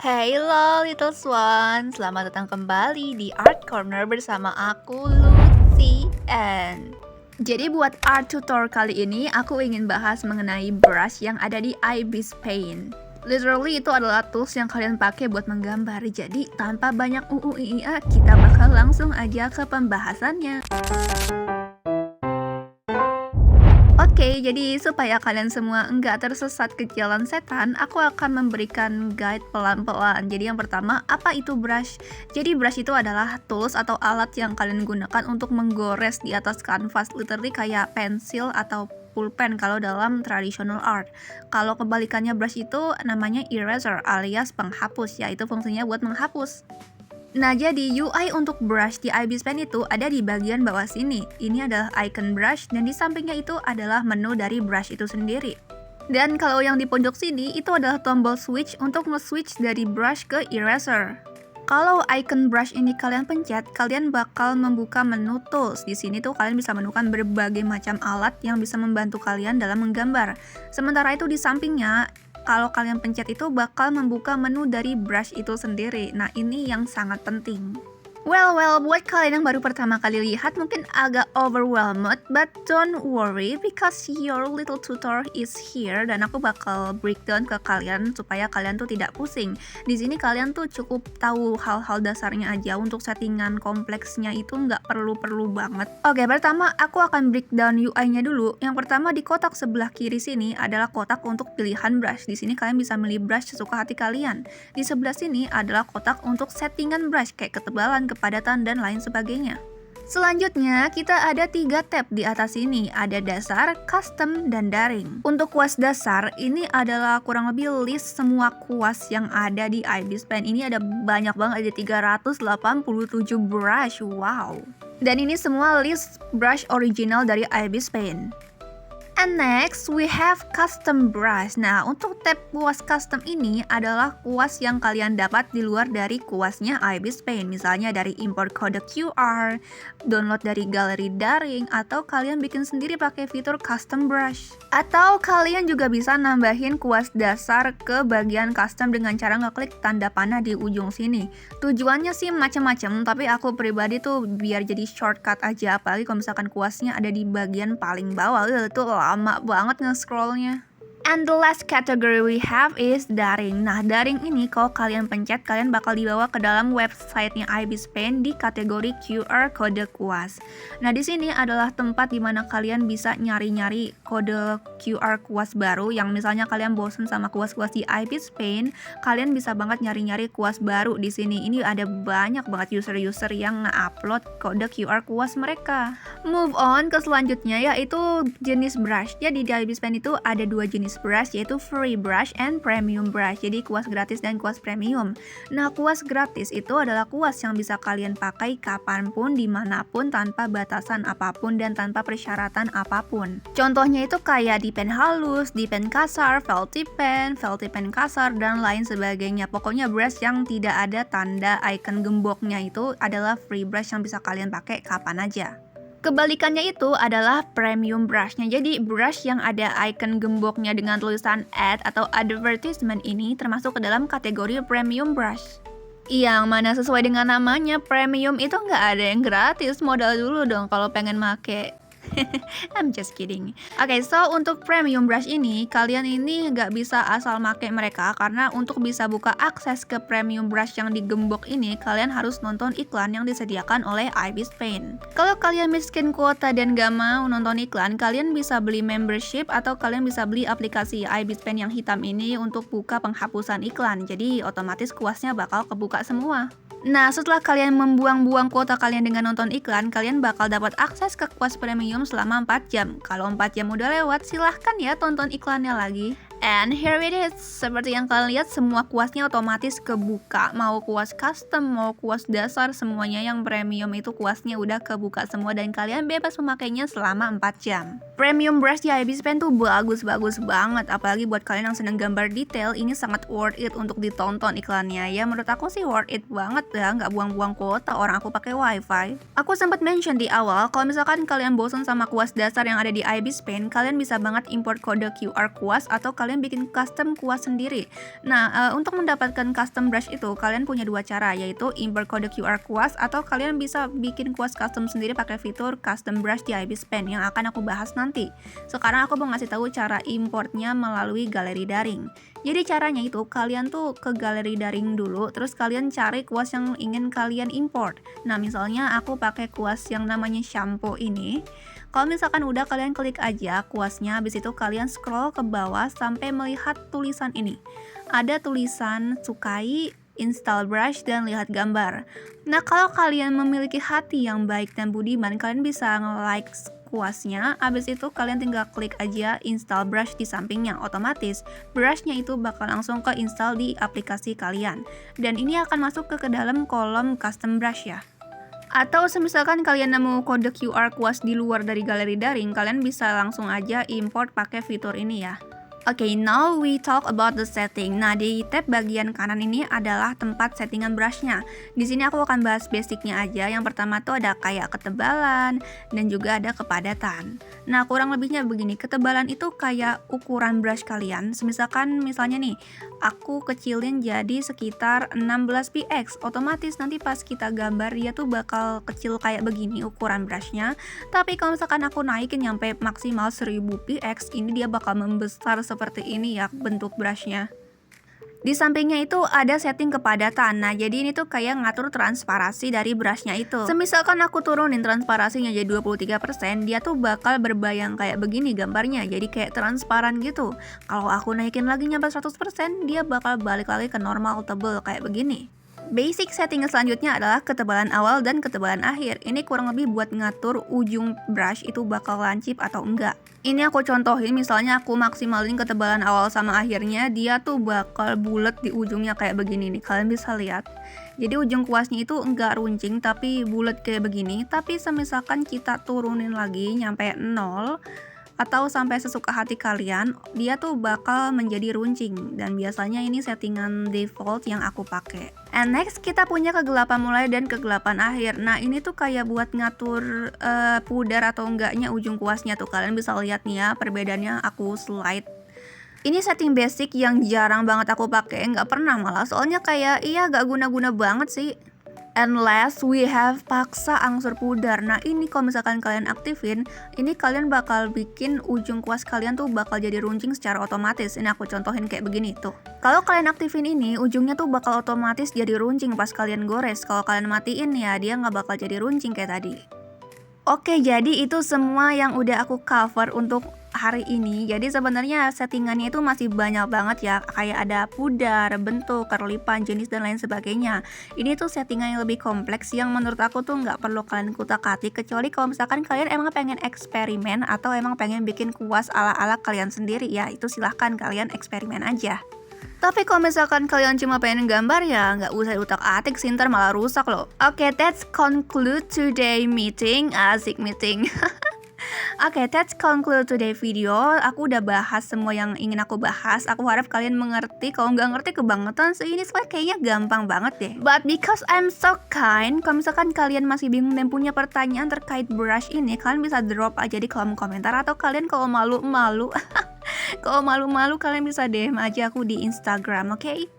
Hello Little Swan, selamat datang kembali di Art Corner bersama aku Lucy N. Jadi buat art tutor kali ini aku ingin bahas mengenai brush yang ada di Ibis Paint. Literally itu adalah tools yang kalian pakai buat menggambar. Jadi tanpa banyak UUIA kita bakal langsung aja ke pembahasannya. Oke, jadi supaya kalian semua enggak tersesat ke jalan setan, aku akan memberikan guide pelan-pelan. Jadi yang pertama, apa itu brush? Jadi brush itu adalah tools atau alat yang kalian gunakan untuk menggores di atas kanvas, literally kayak pensil atau pulpen kalau dalam traditional art. Kalau kebalikannya brush itu namanya eraser alias penghapus, yaitu fungsinya buat menghapus. Nah, jadi UI untuk brush di Ibis Paint itu ada di bagian bawah sini. Ini adalah icon brush dan di sampingnya itu adalah menu dari brush itu sendiri. Dan kalau yang di pojok sini itu adalah tombol switch untuk nge-switch dari brush ke eraser. Kalau icon brush ini kalian pencet, kalian bakal membuka menu tools. Di sini tuh kalian bisa menemukan berbagai macam alat yang bisa membantu kalian dalam menggambar. Sementara itu di sampingnya, kalau kalian pencet itu bakal membuka menu dari brush itu sendiri. Nah, ini yang sangat penting. Well, buat kalian yang baru pertama kali lihat mungkin agak overwhelmed, but don't worry because your little tutor is here dan aku bakal breakdown ke kalian supaya kalian tuh tidak pusing. Di sini kalian tuh cukup tahu hal-hal dasarnya aja, untuk settingan kompleksnya itu nggak perlu banget. Oke, pertama aku akan breakdown UI-nya dulu. Yang pertama di kotak sebelah kiri sini adalah kotak untuk pilihan brush. Di sini kalian bisa milih brush sesuka hati kalian. Di sebelah sini adalah kotak untuk settingan brush kayak ketebalan, kepadatan, dan lain sebagainya. Selanjutnya, kita ada 3 tab di atas sini. Ada dasar, custom, dan daring. Untuk kuas dasar, ini adalah kurang lebih list semua kuas yang ada di Ibis Paint. Ini ada banyak banget, ada 387 brush. Wow. Dan ini semua list brush original dari Ibis Paint. And next, we have custom brush. Nah, untuk tab kuas custom ini adalah kuas yang kalian dapat di luar dari kuasnya Ibis Paint. Misalnya dari import kode QR, download dari galeri daring, atau kalian bikin sendiri pakai fitur custom brush. Atau kalian juga bisa nambahin kuas dasar ke bagian custom dengan cara ngeklik tanda panah di ujung sini. Tujuannya sih macam-macam, tapi aku pribadi tuh biar jadi shortcut aja, apalagi kalau misalkan kuasnya ada di bagian paling bawah. Itu lama banget nge-scrollnya. And the last category we have is daring. Nah, daring ini kalau kalian pencet, kalian bakal dibawa ke dalam websitenya Ibis Paint di kategori QR kode kuas. Nah, di sini adalah tempat dimana kalian bisa nyari-nyari kode QR kuas baru. Yang misalnya kalian bosen sama kuas-kuas di Ibis Paint, kalian bisa banget nyari-nyari kuas baru di sini. Ini ada banyak banget user-user yang nge-upload kode QR kuas mereka. Move on ke selanjutnya, yaitu jenis brush. Jadi di Ibis Paint itu ada 2 jenis brush, yaitu free brush and premium brush. Jadi kuas gratis dan kuas premium. Nah, kuas gratis itu adalah kuas yang bisa kalian pakai kapanpun, dimanapun, tanpa batasan apapun dan tanpa persyaratan apapun. Contohnya itu kayak di pen halus, di pen kasar, felty pen kasar, dan lain sebagainya. Pokoknya brush yang tidak ada tanda icon gemboknya itu adalah free brush yang bisa kalian pakai kapan aja. Kebalikannya itu adalah premium brushnya. Jadi brush yang ada icon gemboknya dengan tulisan ad atau advertisement ini termasuk ke dalam kategori premium brush. Yang mana sesuai dengan namanya, premium itu nggak ada yang gratis, modal dulu dong kalau pengen make. I'm just kidding. Oke, so untuk premium brush ini, kalian ini nggak bisa asal make mereka, karena untuk bisa buka akses ke premium brush yang digembok ini, kalian harus nonton iklan yang disediakan oleh Ibis Paint. Kalau kalian miskin kuota dan nggak mau nonton iklan, kalian bisa beli membership atau kalian bisa beli aplikasi Ibis Paint yang hitam ini untuk buka penghapusan iklan. Jadi otomatis kuasnya bakal kebuka semua. Nah, setelah kalian membuang-buang kuota kalian dengan nonton iklan, kalian bakal dapat akses ke kuas premium selama 4 jam. Kalau 4 jam udah lewat, silahkan ya tonton iklannya lagi. And here it is. Seperti yang kalian lihat, semua kuasnya otomatis kebuka. Mau kuas custom, mau kuas dasar, semuanya yang premium itu kuasnya udah kebuka semua dan kalian bebas memakainya selama 4 jam. Premium brush di Ibis Paint tuh bagus banget. Apalagi buat kalian yang seneng gambar detail, ini sangat worth it untuk ditonton iklannya. Ya, menurut aku sih worth it banget ya, nggak buang-buang kuota, orang aku pakai wifi. Aku sempat mention di awal, kalau misalkan kalian bosan sama kuas dasar yang ada di Ibis Paint, kalian bisa banget import kode QR kuas atau kalian kalian bikin custom kuas sendiri. Nah, untuk mendapatkan custom brush itu kalian punya dua cara, yaitu import kode QR kuas atau kalian bisa bikin kuas custom sendiri pakai fitur custom brush di IBIS Pen yang akan aku bahas nanti. Sekarang aku mau ngasih tahu cara importnya melalui galeri daring. Jadi caranya itu kalian tuh ke galeri daring dulu, terus kalian cari kuas yang ingin kalian import. Nah, misalnya aku pakai kuas yang namanya shampoo ini. Kalau misalkan udah, kalian klik aja kuasnya, habis itu kalian scroll ke bawah sampai melihat tulisan ini. Ada tulisan sukai, install brush, dan lihat gambar. Nah, kalau kalian memiliki hati yang baik dan budiman, kalian bisa nge-like kuasnya, habis itu kalian tinggal klik aja install brush di sampingnya, otomatis brushnya itu bakal langsung ke install di aplikasi kalian, dan ini akan masuk ke dalam kolom custom brush ya. Atau misalkan kalian nemu kode QR kuas di luar dari galeri daring, kalian bisa langsung aja import pakai fitur ini ya. Oke, now we talk about the setting. Nah, di tab bagian kanan ini adalah tempat settingan brushnya. Di sini aku akan bahas basicnya aja. Yang pertama tuh ada kayak ketebalan dan juga ada kepadatan. Nah, kurang lebihnya begini. Ketebalan itu kayak ukuran brush kalian. Misalnya nih, aku kecilin jadi sekitar 16 px. Otomatis nanti pas kita gambar dia tuh bakal kecil kayak begini ukuran brushnya. Tapi kalau misalkan aku naikin nyampe maksimal 1000 px, ini dia bakal membesar seperti ini ya bentuk brushnya. Di sampingnya itu ada setting kepadatan. Nah, jadi ini tuh kayak ngatur transparasi dari brushnya itu. Misalkan aku turunin transparasinya jadi 23%, dia tuh bakal berbayang kayak begini gambarnya, jadi kayak transparan gitu. Kalau aku naikin lagi nyampe 100%, dia bakal balik lagi ke normal tebel kayak begini. Basic setting selanjutnya adalah ketebalan awal dan ketebalan akhir. Ini kurang lebih buat ngatur ujung brush itu bakal lancip atau enggak. Ini aku contohin, misalnya aku maksimalin ketebalan awal sama akhirnya, dia tuh bakal bulat di ujungnya kayak begini nih, kalian bisa lihat. Jadi ujung kuasnya itu enggak runcing tapi bulat kayak begini. Tapi misalkan kita turunin lagi nyampe 0 atau sampai sesuka hati kalian, dia tuh bakal menjadi runcing, dan biasanya ini settingan default yang aku pakai. And next kita punya kegelapan mulai dan kegelapan akhir. Nah, ini tuh kayak buat ngatur pudar atau enggaknya ujung kuasnya tuh. Kalian bisa lihat nih ya perbedaannya, aku slide. Ini setting basic yang jarang banget aku pakai, nggak pernah malah, soalnya kayak gak guna-guna banget sih. And last we have paksa angsur pudar. Nah, ini kalau misalkan kalian aktifin, ini kalian bakal bikin ujung kuas kalian tuh bakal jadi runcing secara otomatis. Ini aku contohin kayak begini tuh. Kalau kalian aktifin ini, ujungnya tuh bakal otomatis jadi runcing pas kalian gores. Kalau kalian matiin ya, dia nggak bakal jadi runcing kayak tadi. Oke, jadi itu semua yang udah aku cover untuk hari ini. Jadi sebenarnya settingannya itu masih banyak banget ya, kayak ada pudar, bentuk, kerlipan, jenis, dan lain sebagainya. Ini tuh settingan yang lebih kompleks yang menurut aku tuh nggak perlu kalian kutak-atik, kecuali kalau misalkan kalian emang pengen eksperimen atau emang pengen bikin kuas ala-ala kalian sendiri ya, itu silahkan kalian eksperimen aja. Tapi kalau misalkan kalian cuma pengen gambar ya nggak usah utak-atik sih, ntar malah rusak loh. Oke, that's conclude today meeting, asik meeting. Oke, that's conclude today video. Aku udah bahas semua yang ingin aku bahas. Aku harap kalian mengerti. Kalau nggak ngerti kebangetan sih, ini soalnya kayaknya gampang banget deh. But because I'm so kind, kalau misalkan kalian masih bingung dan punya pertanyaan terkait brush ini, kalian bisa drop aja di kolom komentar. Atau kalian kalau malu-malu kalau malu-malu kalian bisa DM aja aku di Instagram, oke?